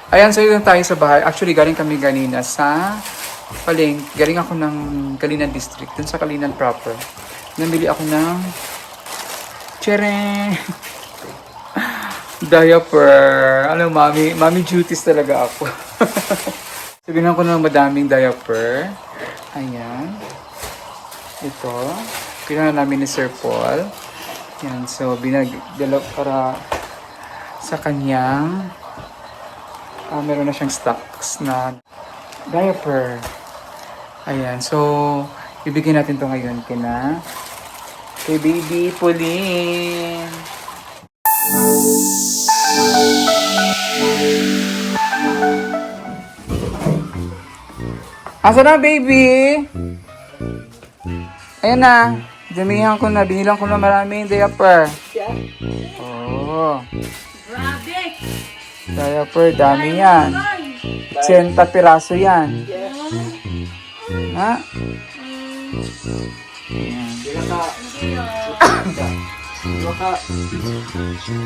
Ayan, so yun tayo sa bahay. Actually, galing kami kanina sa galing ako ng Kalinan District, dun sa Kalinan proper. Namili ako ng Tchereng! Diaper. Ano, mommy duties talaga ako. Sabihin ko ng madaming diaper. Ayan. Ito. Kinuha namin ni Sir Paul. Yan. So, binagdala para sa kanyang meron na siyang stocks na diaper. Ayan. So, ibigay natin to ngayon kay Baby Pauline. Asa na, baby? Ayan na. Damihan ko na. Binilang ko na maraming diaper. Oh. Grabe! Diaper, dami yan. 80 piraso yan. Ha?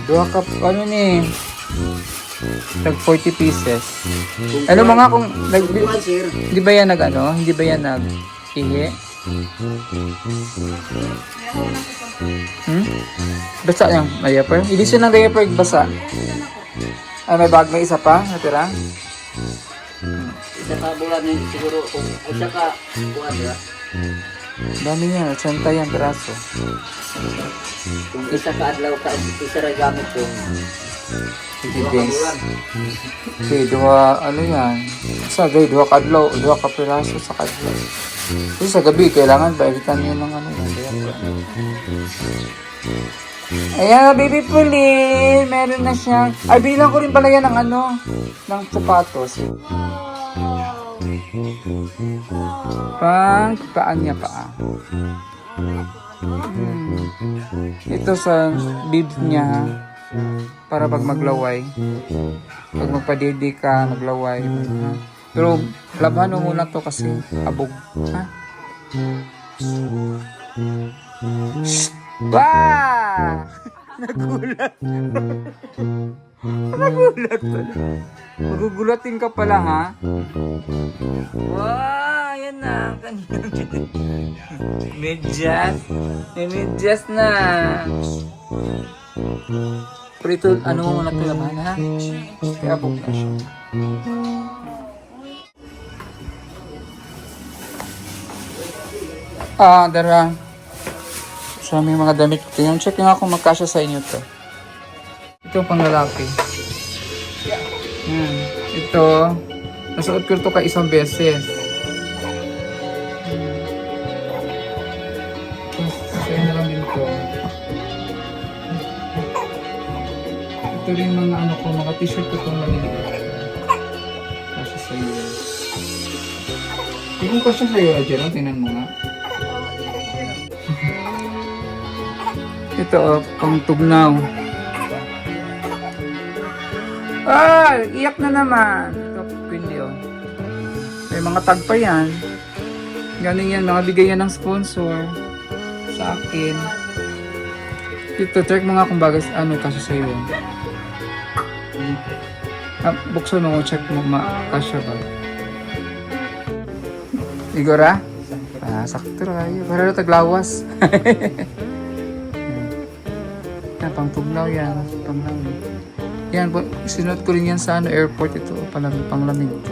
Dua ka, ano ni? Tag 40 pieces. Ano mga kung hindi ba yan hindi ba yan ihi? Basa yung diaper? Ilisin ng diaper basa. Ay, may isa pa natira? Isa ka bulan din siguro kung isa ka buwan ba? Dami yan, 80 yan piraso. Kung isa ka adlaw ka isa ra gamit ko. Depends. Okay, ano yan? Dua kadlaw, dua ka piraso sa kadlaw. So, sa gabi, kailangan balikan nyo ng Ayan, Baby Pauline! Meron na siya. Ay, bilang ko rin pala yan ng ng sapatos. Paan niya pa. Ito sa bibs niya, para pag maglaway. Pag magpadidi ka, maglaway. Pero laban mo muna to kasi abog. Ha? Ba! Nagulat. Nagulat pala. Magugulatin ka pala, ha? Wow! Yan na. Medyas. May medyas na. Pero ito, ano mo muna ito laban, ha? Kaya abog na siya. Dara. So, may mga damit ko. Yung check nga kung magkasya sa inyo to. Ito pang lalaki. Ito. Nasuot ko ito ka isang beses. Sa'yo na lang din ito. Ito rin mga mga t-shirt ko itong maliliit. Kasya sa'yo. Hindi kong kasya sa'yo, Ajero. Tingnan mo nga. Ito, pang tugnaw. Iyak na naman. Ito, pindi, may mga tag pa yan. Galing yan, mga bigay yan ng sponsor sa akin. Ito, check mo nga kung bagay, kasi sa'yo. Buksan mo, check mo, kasya ba? Igora? Sakto rayo. Para na taglawas. Pang tugnaw yan. Yan, sinuot ko rin yan sa airport ito. Panglamig ito.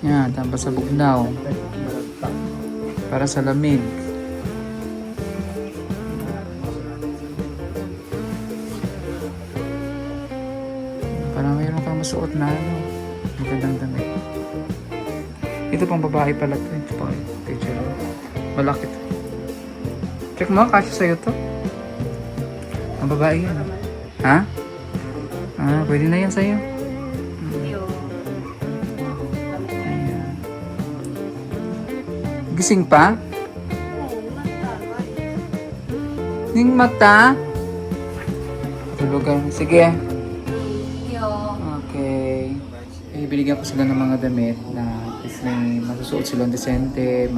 Yan, tambal sa bugnaw. Para sa lamig. Parang mayroon kang masuot na magandang damit. Ito pang babae pala ito. Ito pang picture. Malaki ito. Check mo, kasya sa'yo to. Ang babae yan. Ha? Pwede na yan sa'yo. Ayan. Gising pa? Ning mata? Tulugan. Sige. Okay. Binigyan ko sila ng mga damit na may masusuot silang desente,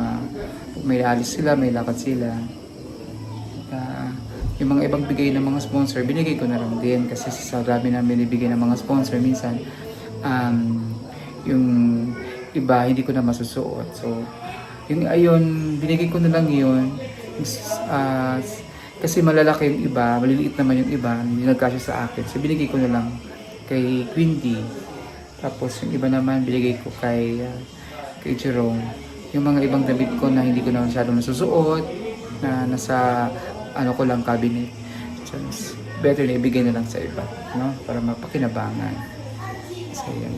may alis sila, may lakad sila. yung mga ibang bigay ng mga sponsor, binigay ko na lang din. Kasi sa dami na binibigay ng mga sponsor, minsan, yung iba, hindi ko na masusuot. So, yung ayun, binigay ko na lang yun. Kasi malalaki yung iba, maliliit naman yung iba, hindi nagkasya sa akin. So, binigay ko na lang kay Quindy. Tapos, yung iba naman, binigay ko kay Jerome. Yung mga ibang damit ko na hindi ko na masyadong nasusuot, na nasa ano ko lang cabinet. So, better na ibigay na lang sa iba, no? Para mapakinabangan. So, yan.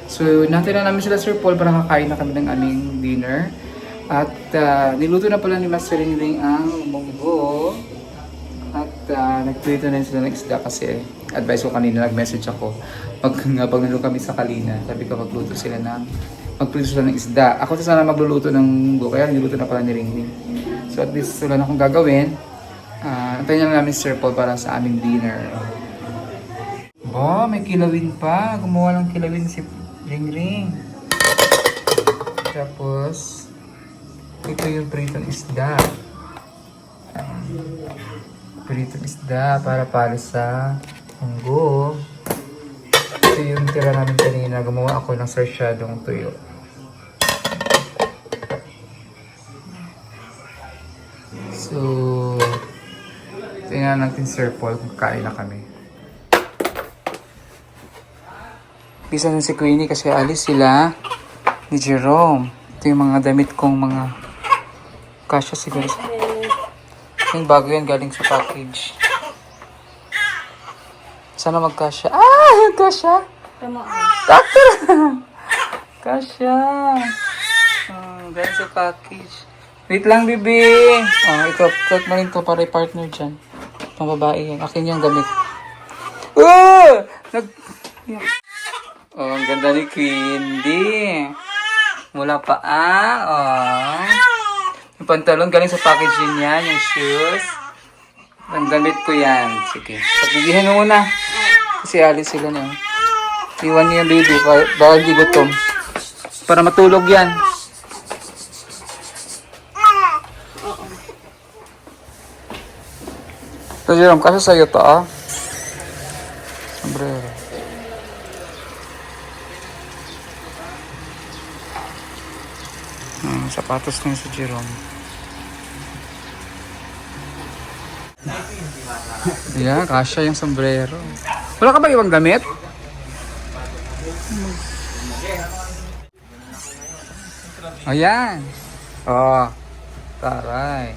So, natin na namin sila Sir Paul para kakain na kami ng aming dinner. At niluto na pala ni Master Ringring ang munggo. At nagprito na rin sila ng isda kasi advice ko kanina, nag-message ako. Pag nandun kami sa Kalina, sabi ko magprito sila ng isda. Ako sana magluluto ng munggo, kaya niluto na pala ni Ringring. So at least wala na akong gagawin. Antayin na namin Sir Paul para sa aming dinner. May kilawin pa. Gumawa ng kilawin si Ringring. Tapos, ito yung pritong isda. Pritong isda para sa munggo. Ito yung tira namin kanina. Gumawa ako ng sarsyadong tuyo. So, tingnan natin Sir Paul kung kain na kami. Pisa nun si Queenie kasi alis sila ni Jerome. Ito yung mga damit kong mga kasya siguro. Yung bago yan galing sa package. Sana magkasya. Kasya! Doctor! Kasya! Galing sa package. Wait lang, bibi. Ito mo rin to para partner dyan. Pang babae yan. Akin yung damit. Ang ganda ni Quindy. Mula pa, Yung pantalon galing sa package din yan. Yung shoes. Ang damit ko yan. Sige. Pagbigihan mo muna. Kasi alis sila na. Iwan niyo yung baby. Bawal di gutom. Para matulog yan. So, Jerome, kasi sa'yo to, sombrero. Sapatos na yun si Jerome. Yeah, kasya yung sombrero. Wala ka ba ibang damit? Ayan. Taray.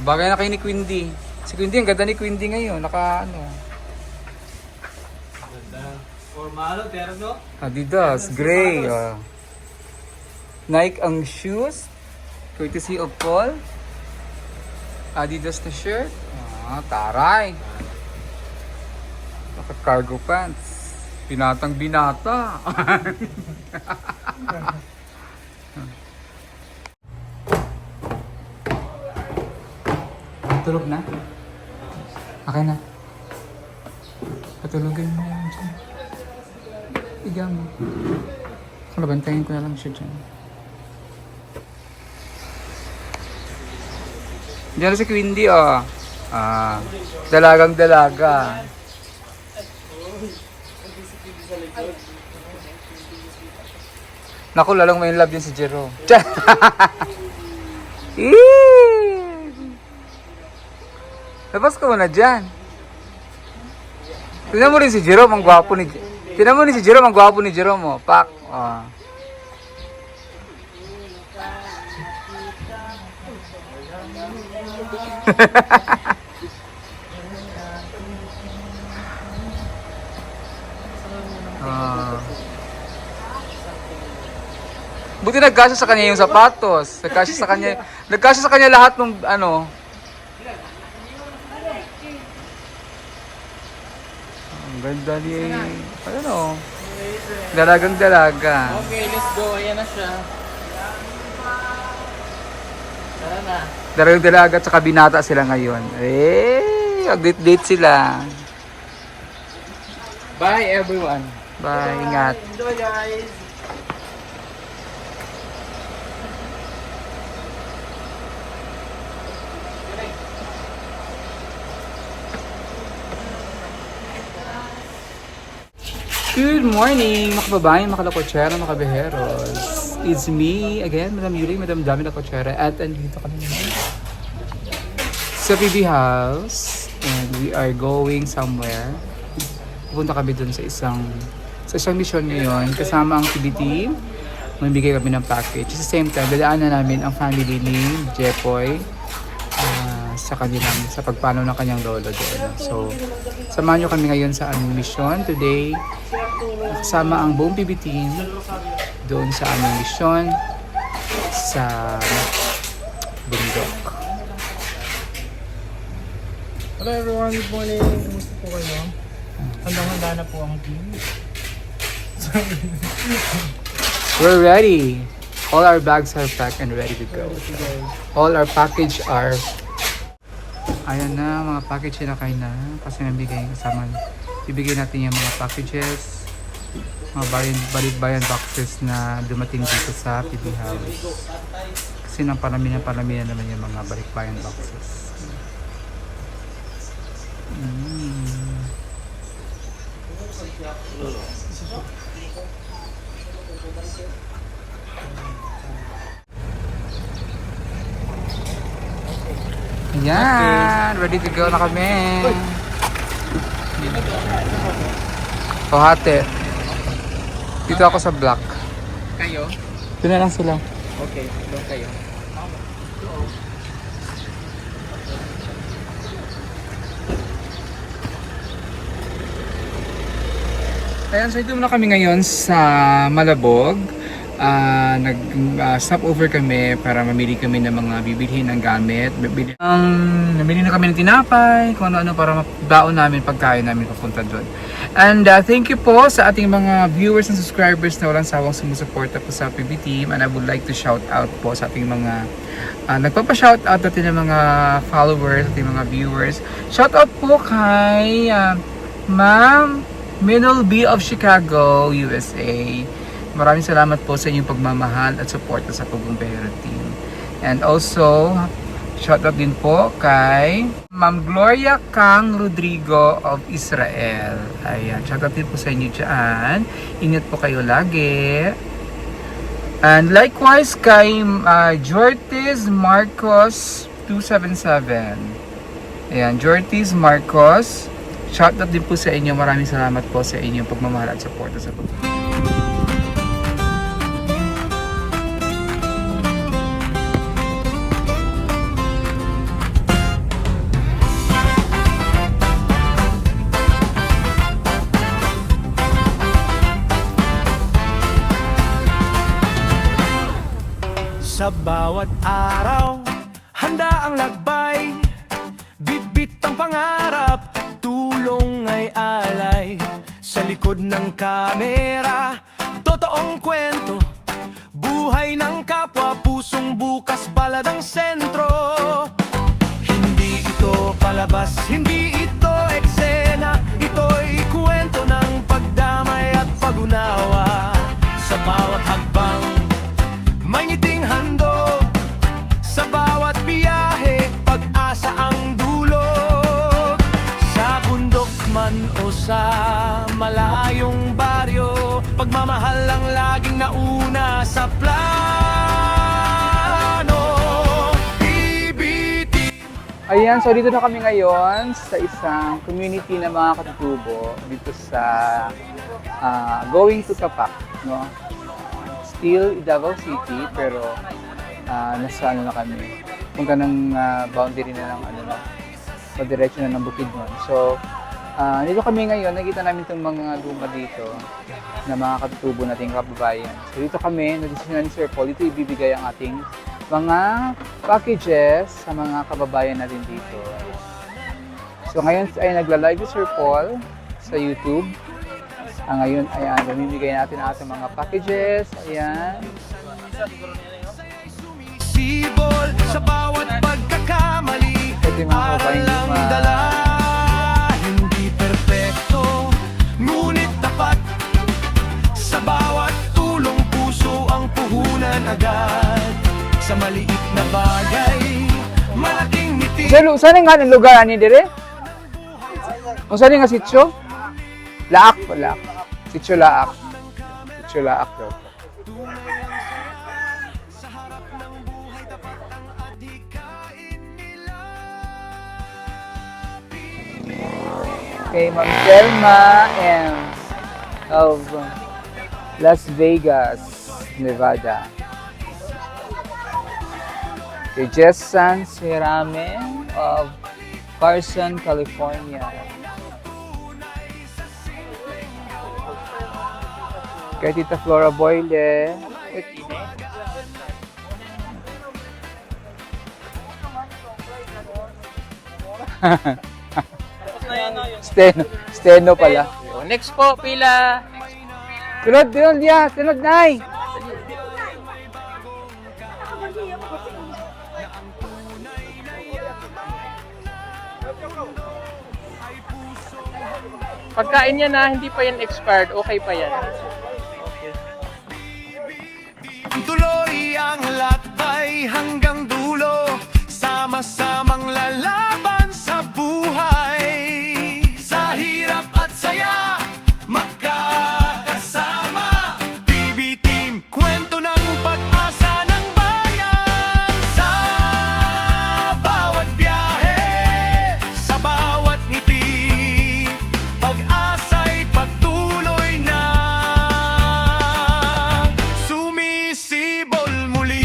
Bagay na kayo ni Quindy. Si Quindy, ang ganda ni Quindy ngayon. Formalo, terno. Adidas, gray. Nike ang shoes. Courtesy of Paul. Adidas na shirt. Taray. Naka-cargo pants. Binatang binata. Tulog na? Okay na. Patulogin mo yan dyan. Iga mo. Kalabantayin ko na lang siya dyan. Diyan si Quindy, dalagang dalaga. Naku, lalong may love yun si Jerome. Labas ka muna dyan. Tignan mo rin si Jerome, ang gwapo ni Jerome, Pak. Buti nagkasya sa kanya yung sapatos. Nagkasya sa kanya lahat ng ano. Ang ganda ni dalagang dalaga. Okay, let's go. Ayan na siya. Tara na. Dalagang dalaga at saka binata sila ngayon. Mag-date sila. Bye everyone. Bye, ingat. Enjoy guys. Good morning, mga kababayan, mga kalakotsera, mga kabeheros. It's me again, Madam Yuri, Madam Dami Lakotsera, at andito kami naman sa PB House. And we are going somewhere. Pupunta kami dun sa isang mission ngayon. Kasama ang PB team. Mamibigay kami ng package. At the same time, dadaanan namin ang family ni Jepoy sa pagpanaw ng kanyang lolo doon. So, samahan nyo kami ngayon sa aming mission today. Kasama ang buong PB team doon sa aming mission sa bundok. Hello everyone, good morning. Kumusta po kayo? Handang-handa na po ang team. We're ready. All our bags are packed and ready to go. All our package are... Ayan na, mga package na kayo na. Kasi nabigay kasama. Ibigay natin yung mga packages. Mga balikbayan boxes na dumating dito sa PB House. Kasi nang parami na naman yung mga balikbayan boxes. Ayan, ready to go na kami. Hate. Dito ako sa black. Kayo? Doon na lang sila. Okay, doon kayo. Ayan, so ito muna kami ngayon sa Malabog. Nag-stop over kami para mamili kami ng mga bibilhin ng gamit. Namili na kami ng tinapay, kung ano-ano para mabaon namin, pagkain namin papunta doon. And thank you po sa ating mga viewers and subscribers na walang sawang sumusuporta po sa PB Team. And I would like to shout out po sa ating mga nagpapa-shout out natin ng mga followers, ating mga viewers. Shout out po kay Ma'am Minol B of Chicago, USA. Maraming salamat po sa inyong pagmamahal at suporta sa Pugong Behero Team. And also, shoutout din po kay Ma'am Gloria Kang Rodrigo of Israel. Ayan, shoutout din po sa inyo dyan. Ingat po kayo lagi. And likewise kay Jortis Marcos 277. Ayan, Jortis Marcos. Shoutout din po sa inyo. Maraming salamat po sa inyong pagmamahal at suporta sa Pugong. Sa bawat araw, handa ang lakbay. Bitbit ang pangarap, tulong ay alay. Sa likod ng kamera, totoong kwento. Buhay ng kapwa, pusong bukas, baladang sentro. Hindi ito palabas, hindi ito eksena. Ito'y kwento ng pagdamay at pag-unawa. Sa bawat hakbang, may ngiting handog. Sa bawat biyahe, pag-asa ang dulot. Sa bundok man o sa malayong baryo, pagmamahal ang laging nauna sa plano. PBT. Ayan, so dito na kami ngayon sa isang community na mga katutubo dito sa going to Tapak, no? Still Davao City, pero nasa ano na kami. Punta ng boundary na ng ano na, sa direksyon na ng Bukidnon. So, dito kami ngayon, nakita namin itong mga luma dito na mga katutubo nating kababayan. So, dito kami, nadesisyonan ni Sir Paul, dito ibibigay ang ating mga packages sa mga kababayan natin dito. So, ngayon ay nagla-live si Sir Paul sa YouTube. Ngayon, ayan, mamimigay natin ang ating mga packages. Ayan. Sibol sa bawat pagkakamali. Ito yung mga kababayan Alam dala, hindi perpekto, ngunit tapat. Sa bawat tulong puso ang puhunan agad. Sa maliit na bagay, malaking ngiti. Saan nga ang lugar ani dire? O saan nga sitio? Laak. Si Chulaak. Si Chulaak daw. Okay, Ma'am Selma M. of Las Vegas, Nevada. Kay Jessan Sirame of Carson, California. Kay Tita Flora Boyle. Steno pala. Next po, pila. Sunod, Dia. Sunod, Nay. Pagkain niya na, hindi pa yan expired, okay pa yan. Tuloy ang lakbay hanggang dulo, sama-samang lalaban sa buhay. Sa hirap at saya, magkakasama. BB Team, kwento ng pag-asa ng bayan. Sa bawat biyahe, sa bawat ngiti, pag-asa'y pagtuloy na. Sumisibol muli.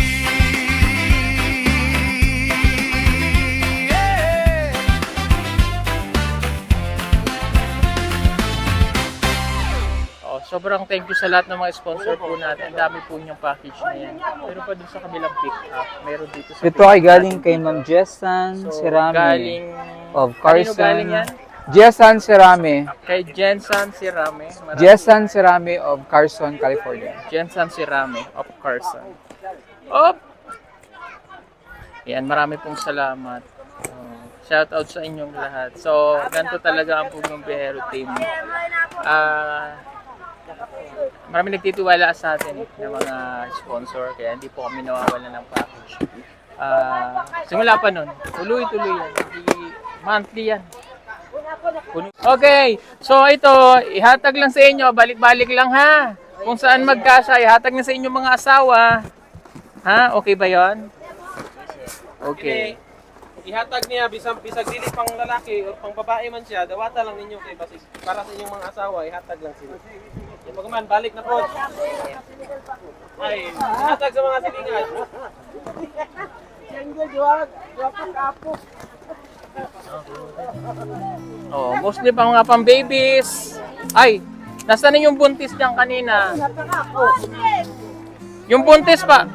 Sobrang thank you sa lahat ng mga sponsor po natin. Ang dami po niyong package na yan. Meron pa dun sa kabilang pick-up. Meron dito sa Ito ay galing kay Ma'am Jessan Sirame galing... of Kanino galing Carson. yan? Jessan Sirame. Kay Jensan Sirame. Jessan Sirame of Carson, California. Jensan Sirame of Carson. Op! Yan, marami pong salamat. Shout out sa inyong lahat. So, ganito talaga ang Pugnong Biyahero team. Marami nagtitiwala sa atin ng mga sponsor, kaya hindi po kami nawawalan ng package. Simula pa nun, tuloy-tuloy yan. Monthly yan. Okay, so ito, ihatag lang sa inyo, balik-balik lang ha. Kung saan magkasya, ihatag na sa inyo mga asawa. Ha? Okay ba yon? Okay. Ihatag niya bisag dili pang lalaki o pang babae man siya, dawata lang ninyo kay basis para sa inyong mga asawa, ihatag lang sila. Pagman balik na po. Ay, ihatag sa mga silingan. Oh, mostly pa mga pang-babies. Ay, nasa na yung buntis diyan kanina? Yung buntis pa.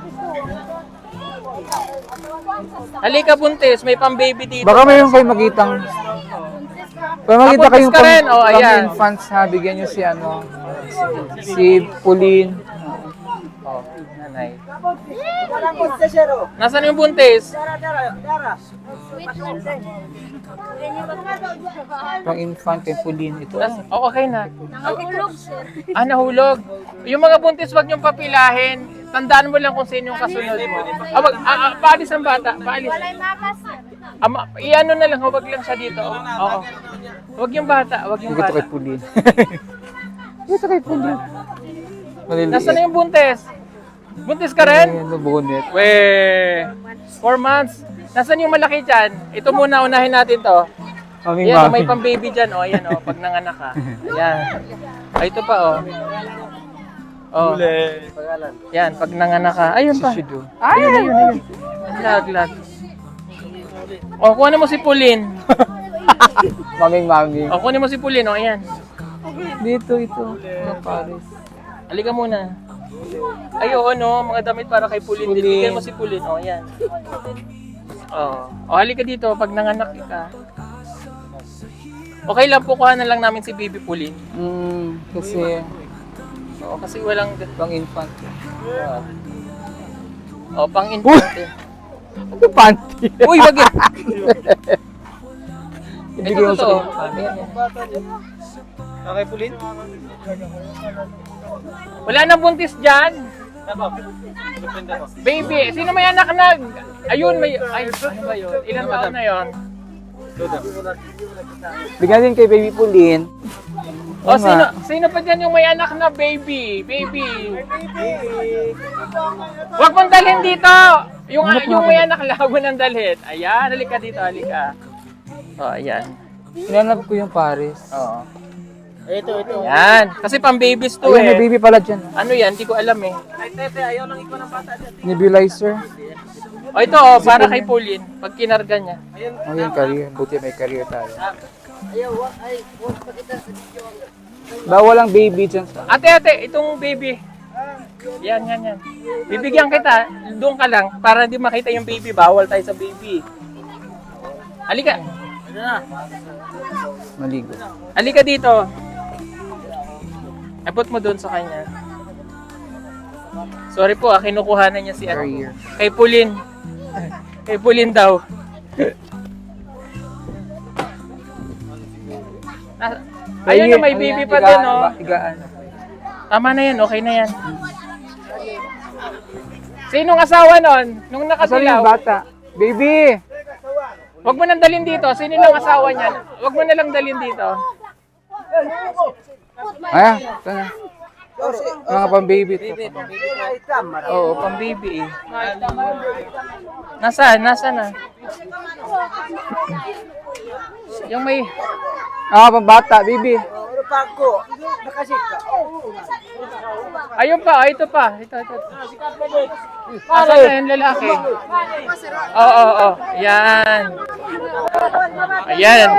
Halika buntis, may pang-baby dito. Baka mayroon kayo makitang... Pag makita Buntis kayong ka rin? Oh, ayan. infants ha, bigyan nyo si ano, si Pauline. Oh, nanay. Nasaan yung buntis? Pang infant kay Pauline. Ito. Oh, okay na. Nahulog. Yung mga buntis, wag niyong papilahin. Tandaan mo lang kung sino yung kasunod mo. Paalis ang bata. Paalis. Iano na lang, huwag lang siya dito. Oo. Huwag yung bata. Huwag yung Dito kay bata. Pauline. Dito kay Pauline. Maliliit. Nasaan na yung buntis? Buntis ka rin? Ayan, bunit. Weh, 4 months. Nasaan yung malaki dyan? Ito muna, unahin natin to. Aming Ayan, mami. may pang-baby dyan. O, ayan, o, pag nanganak ka. Ayan. Ay, ito pa, o. Oh. Yan, pag nanganak ka. Ayun pa. Shido. Ayun. Lag. O, kunin mo si Pauline. Maming mami. O, kunin mo si Pauline. O, ayan. Dito, ito. Mga Paris. Halika muna. Ay, oo, no. Mga damit para kay Pauline. Bigyan mo si Pauline. O, ayan. O, halika dito. Pag nanganak ka. Okay lang po, kuha na lang namin si Baby Pauline. Kasi O, kasi walang... pang infant. O, pang-infante. Ano panty? Uy, wag yan. Ibigay Ito mo sa totoo. kanya. Okay, Pulin? Wala nang buntis dyan. Ako. Depende ko. Baby, sino may anak na... Ayun, may... Ay, ano ba yun? Ilang taon na yun? Bigyan din kay Baby Pauline. O, sino pa dyan yung may anak na baby? Baby. Huwag mong dalhin dito. Yung may anak lang, huwag mo nang dalhin. Ayan, halika dito, halika. O, ayan. Hinanap ko yung Paris. Oo. Ito. Yan. Kasi pang babies to Ayun, may baby pala dyan. Ano yan? Hindi ko alam eh. Ay, tete, ayaw lang ikaw ng bata dyan. Nebulizer. O, ito para kay Pauline. Pag kinarga niya. Oh, yung career. Buti may career tayo. Bawal ang baby dyan. Ate, itong baby. Yan. Bibigyan kita. Doon ka lang. Para hindi makita yung baby. Bawal tayo sa baby. Halika. Maligo. Halika dito. Abot mo doon sa kanya. Sorry po, kinukuhanan niya si Career. Kay Pauline. Kay Pauline daw. Ayun na, may baby pa din, oh. Higaan. Tama na yan, okay na yan. Sinong asawa nun? Nung Asan yung nakatilaw? bata? Baby! Huwag mo nang dalhin dito. Sino lang asawa niyan? Huwag mo na lang dalhin dito. Ayan, ito na. Mga pang-baby to. Oo, pang baby eh. Nasaan na? Yung may... Pang-bata, baby. Ayun pa, ito pa. Ito. Asan na yung lalaki? Oo. Yan. Ayan.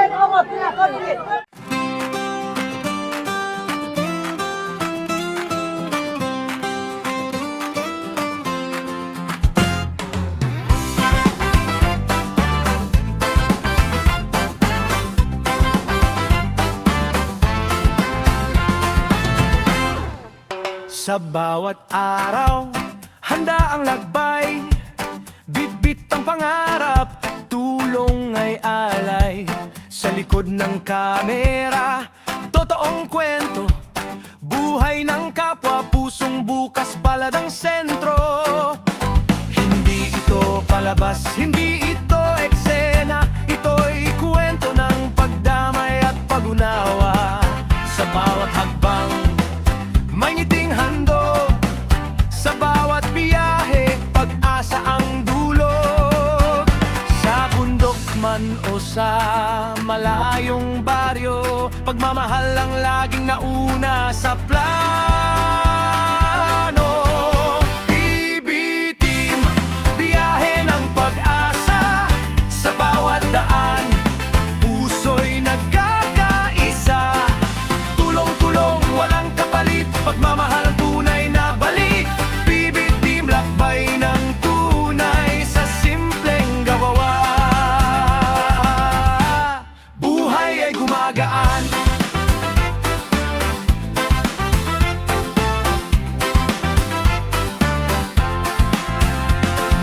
Sa bawat araw, handa ang lakbay, bitbit ang pangarap, tulong ay alay. Sa likod ng kamera, totoong kwento, buhay ng kapwa, pusong bukas palad ang sentro. Hindi ito palabas, hindi ito eksena, ito'y kwento ng pagdamay at pag-unawa. Sa bawat hakbang, may ngiting handog, sa bawat biyahe, pag-asa ang dulog. Sa bundok man o sa malayong baryo, pagmamahal ang laging nauna sa plano. PB Team, biyahe ng pag-asa, sa bawat daan, puso'y nagkakaisa. Tulong-tulong, walang kapalit, pagmamahal tunay na balik. PB Team, lakbay ng tunay sa simpleng gawawa. Buhay ay gumagaan,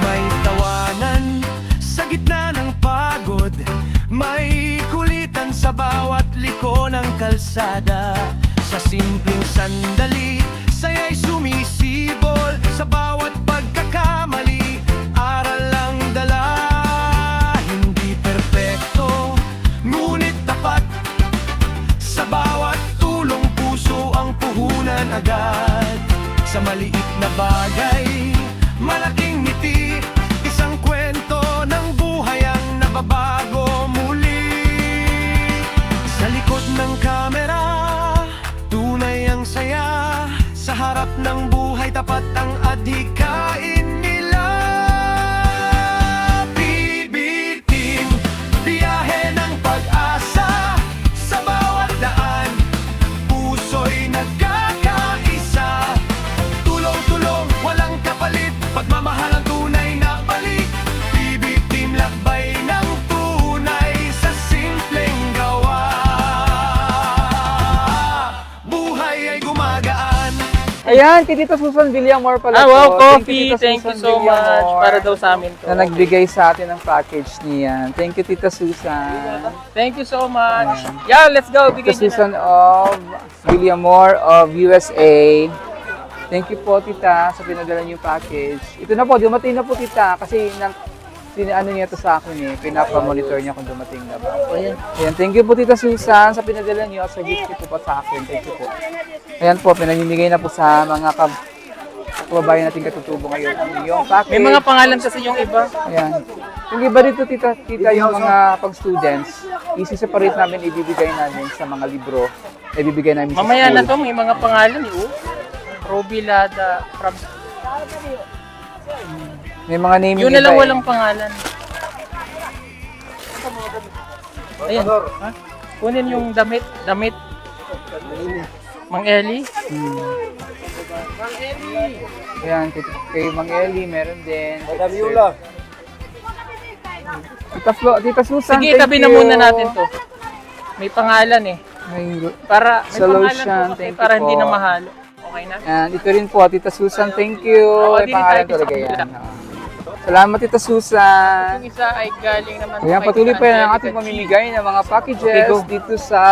may tawanan sa gitna ng pagod, may kulitan sa bawat liko ng kalsada. Sa simpleng sandali, saya'y sumisibol, sa bawat pagkakamali, aral ang dala. Hindi perpekto, ngunit tapat, sa bawat tulong puso ang puhunan agad. Sa maliit na bagay, malaking ngiti, isang kwento ng buhay ang nababago muli. Sa likod ng kamera, tunay ang saya, sa harap ng buhay tapat ang adhikain nila. PB Team, biyahe ng pag-asa, sa bawat daan, puso'y nagkakaisa. Tulong-tulong, walang kapalit, pagmamahal ang tunay na balik. PB Team, lakbay ng tunay sa simpleng gawa. Buhay ay gumagaan. Ayan, kay Tita Susan Villamor pala Wow, to. coffee. Thank you Susan so much. Villamor, Para daw sa amin to. na nagbigay sa atin ng package niyan. Thank you, Tita Susan. Thank you so much. Yeah, let's go. Tita Bigay niyo na. Susan of Villamor of USA. Thank you po, Tita, sa pinadala niyo yung package. Ito na po, dumating na po, Tita, kasi ano niya to sa akin eh. Pinapa-monitor niya kung dumating na ba. Ayan. Ayan. Thank you po Tita Susan sa pinadala niyo at sa gift po pa sa akin. Thank you po. Ayan po, pinamimigay na po sa mga kababayan natin katutubo ngayon. Yung package. May mga pangalan kasi yung iba. Ayan. Yung iba dito, tita, yung mga pag-students, isi-separate namin, ibibigay namin sa mga libro. Ibibigay namin sa Mamaya school. na to, may mga pangalan eh. Oh. Robilada, from... May mga name Yun na lang walang pangalan. Ayan. Ha? Kunin yung damit. Damit. Mang Eli. Ayan, kay Mang Eli, meron din. Madam Yula. Tita Susan, Sige, thank tabi you. na muna natin to. May pangalan eh. Para may Solution, pangalan po kasi thank you para po. hindi na mahalo. Okay na? And ito rin po, Tita Susan, thank you. May di pangalan tayo talaga sa yan. kabila. Salamat, Tita Susan. Yung isa ay galing naman Ayan, kay patuloy pa yan ang Angelica ating G. pamimigay ng mga Okay, packages go. dito sa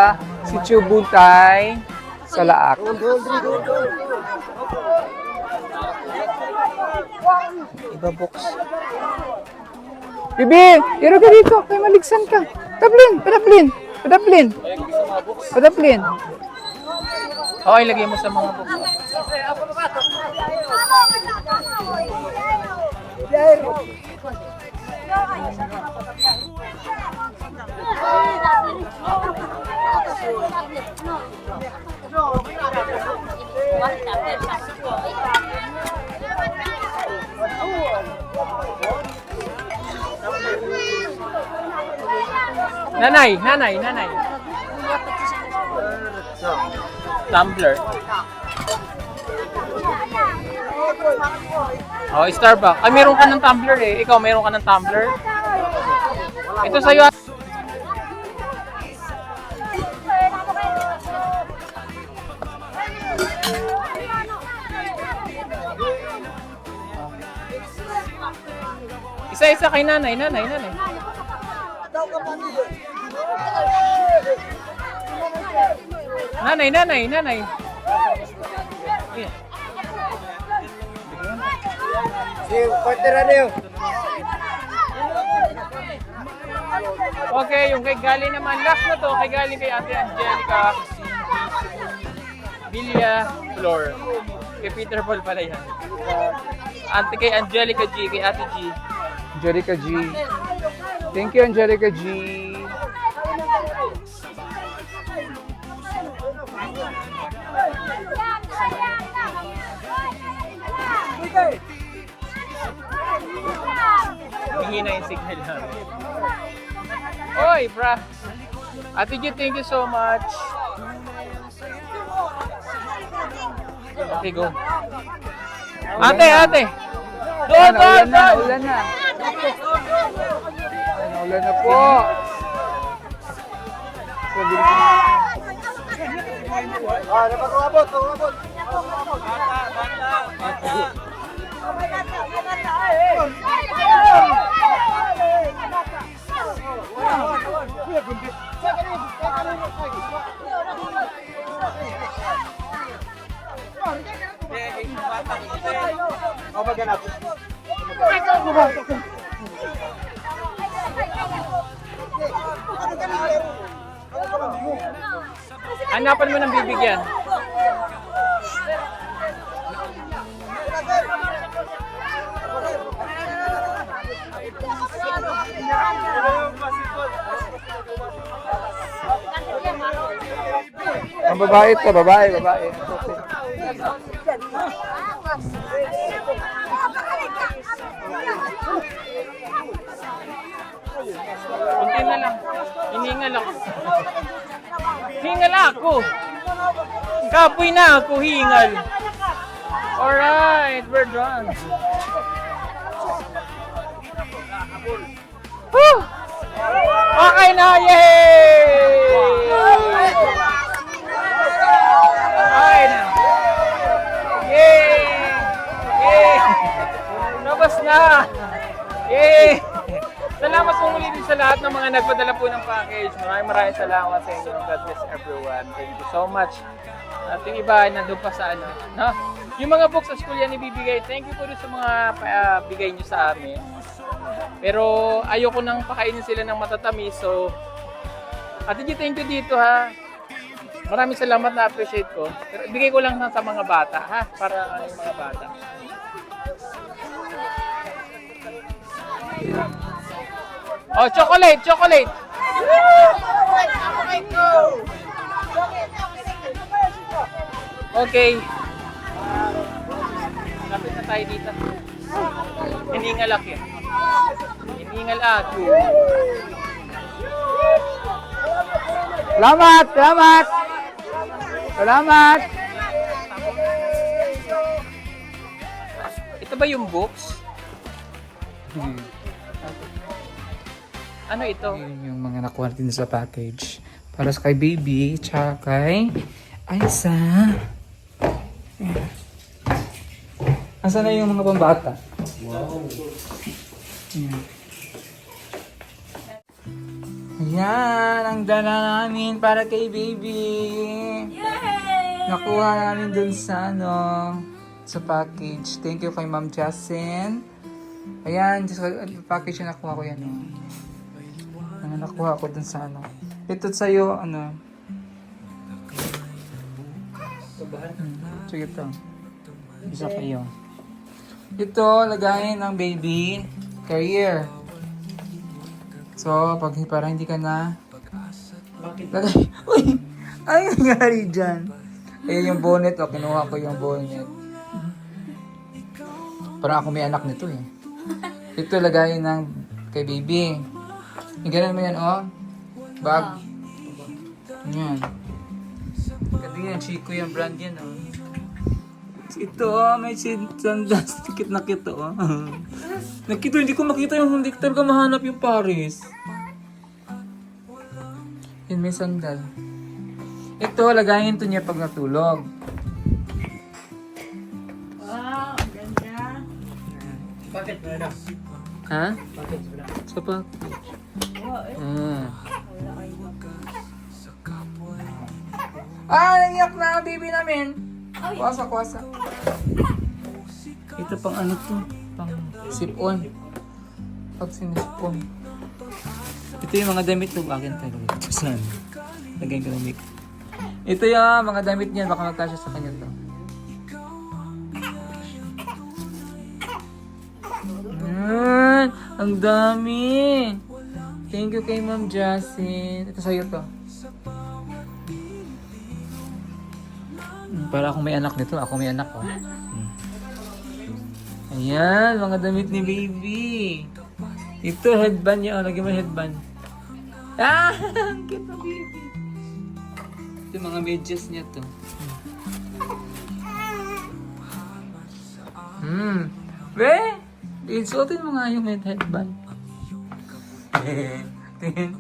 Sitio Buntay sa Laak. Iba box. Bibi, iro ka dito, kay maligsan ka. Padaplin. Okay, lagay mo sa mga box. Nanay. Tumbler. Oh, Starbucks. Ay, meron ka ng tumbler eh. Ikaw, meron ka ng tumbler? Ito sa'yo. Isa-isa kay nanay. Nanay. Ayan. Okay, yung kay galing naman. Last na to, kay galing kay Ate Angelica Villa Flor. Kay Peter Paul pala yan. Ate kay Angelica G, kay Ate G. Angelica G. Thank you, Angelica G. Hihina yung signal namin. Oy, bra. Ate G, thank you so much. Okay, go. Ate! Doon! Ulan na. Ulan na po. Hanapan mo ng bibigyan. Ang babae ito, babae. Kunti na lang. Hiningal ako. Hingal ako. Kapoy na ako, hingal. Alright, we're done. Woo! Okay na, yay! Okay na. Yay! Yay! Labas na! Yay! Salamat po muli din sa lahat ng mga nagpadala po ng package. Maraming salamat sa inyo. God bless everyone. Thank you so much. At yung iba, nandun pa sa ano. No? Yung mga books sa school yan ibibigay. Thank you po rin sa mga bigay nyo sa amin. Pero ayoko nang pakainin sila ng matatamis. So, Ate G, thank you dito ha. Maraming salamat, na appreciate ko. Pero ibigay ko lang sa mga bata ha, para yung mga bata. Oh, chocolate, chocolate. Okay. Lapit na tayo dito. Hiningal ako yun. Hiningal ako. Salamat! Salamat! Salamat! Ito ba yung books? Ano ito? Yun yung mga nakuha natin sa package. Para sa kay baby, tsaka kay Aisa. Asan na yung mga pambata? Wow! Ayan, ang dala namin para kay baby. Yay! Nakuha namin dun sa sa package. Thank you kay Ma'am Jasin. Ayan, sa package na nakuha ko yan. Ang nakuha ko dun sa Ito sa'yo, sige ito. Isa kayo. Ito, lagayin ng baby carrier. So, para hindi ka na... Lagay... Uy! Ay, nangyari dyan. Ayan yung bonnet. O, kinuha ko yung bonnet. Parang ako may anak nito eh. Ito, lagayin ng kay baby. Yung ganun mo yan, bag. Yan. Ganda yan, Chico yung brand yan, Ito, may sandals. Tikit na kita, Nakita, hindi ko makita yung hindi ko talaga mahanap yung Paris. Yun, may sandal. Ito, lagayin to niya pag natulog. Wow, ang ganda. Bakit mo na? Ha? Bakit mo na? Sa package. Nangiyak na ang baby namin. Kuwasa. Ito pang to? Pang sip-on. Pag sinisip-on. Ito yung mga damit to. Akin talaga. Ito saan? Lagyan ko ng mic. Ito yung mga damit niya. Baka magkasya sa kanya to. Ang dami. Thank you kay Ma'am Jasin. Ito sa'yo to. Para akong may anak nito. Ako may anak ko. Ayan, mga damit ni baby. Ito, headband niya. Lagyan mo headband. Ang cute na baby. Ito, mga medyas niya to. Isuotin mo nga yung headband. Tingin.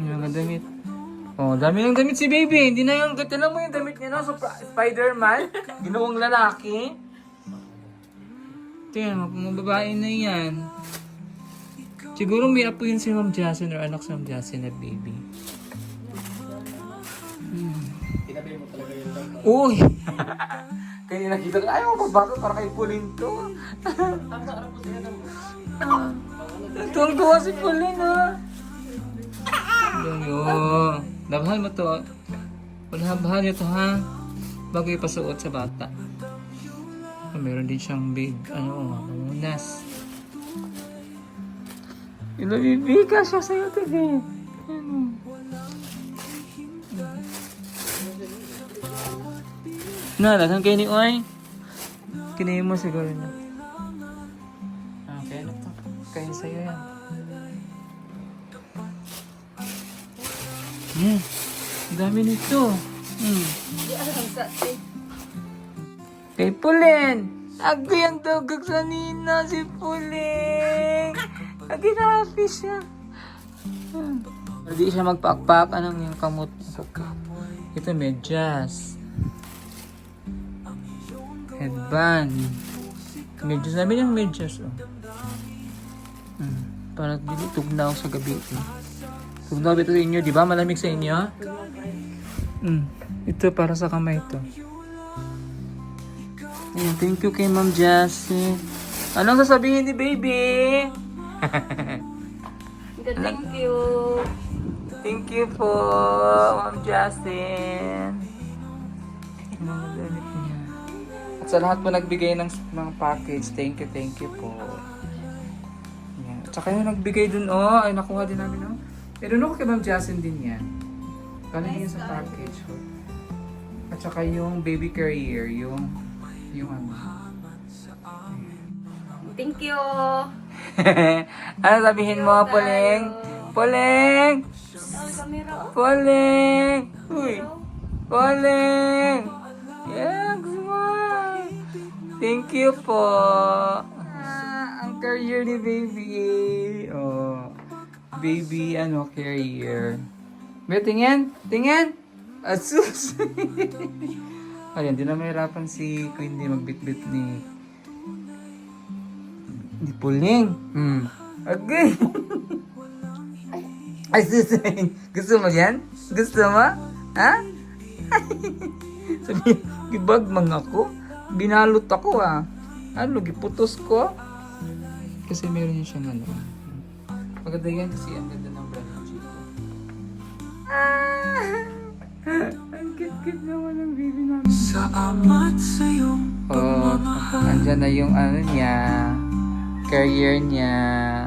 Yung mga damit. Oh, dami ng damit si baby. Hindi na yung, alam mo yung damit niya sa Spider-Man. Ginawang lalaki. Tingnan mo, mga babae na yan. Siguro may apo yun si Ma'am Jasin or anak si Ma'am Jasin na baby. Tinabi mo talaga yun lang. Uy! Kaya nakita ko, ayaw mo ba para kay Pauline to? Tuwang-tuwa si Pauline ha. Yun. Labahan mo to. Labahan nyo to ha. Bago ipasuot sa bata. Meron din siyang big, pamunas. Ilabibika siya sa'yo today. Lagang kayo ni Oy. Kinayin mo siguro na. Kaya na to. Kaya sa'yo yan. Ang dami nito. Kay Pauline. Ako yung dugag sa nina si Pauline. Nag-happy siya. Hindi siya magpakpak. Anong yung kamot? Ito medyas. Headband. Medyas. Sabi niyang medyas. Para tugnaw sa gabi. Tugnaw dito sa inyo. Di ba? Malamig sa inyo? Ito para sa kamay ito. Ayan, thank you kay Ma'am Jessie. Anong sasabihin ni baby? Thank you. Thank you po, Ma'am Justin. Mga damit niya. At sa lahat po nagbigay ng mga package, thank you po. Yan. At saka yung nagbigay dun, ay nakuha din namin, Meron ako kay Ma'am Justin din yan. Galing yan sa package. At saka yung baby carrier, yung ano. Thank you. Ano sabihin mo, Poleng? Poleng! Poleng! Uy! Poleng! Yeah, gusto mo. Thank you po. Ang carrier ni baby. Oh. Baby, carrier. May tingin? Tingin? Asus! Ayan, di na mahirapan si Queenie magbitbit ni Poleng. Okay. Ay, susayin. Gusto mo yan? Gusto mo? Ha? Sabi, gibag mang ako. Binalot ako Ano, giputos ko. Kasi meron yun siyang Maganda yan kasi ang ganda ng brand ng Chico. Ang cute-cute naman ng baby namin. Salamat sa iyong Andyan na yung niya. Carrier niya.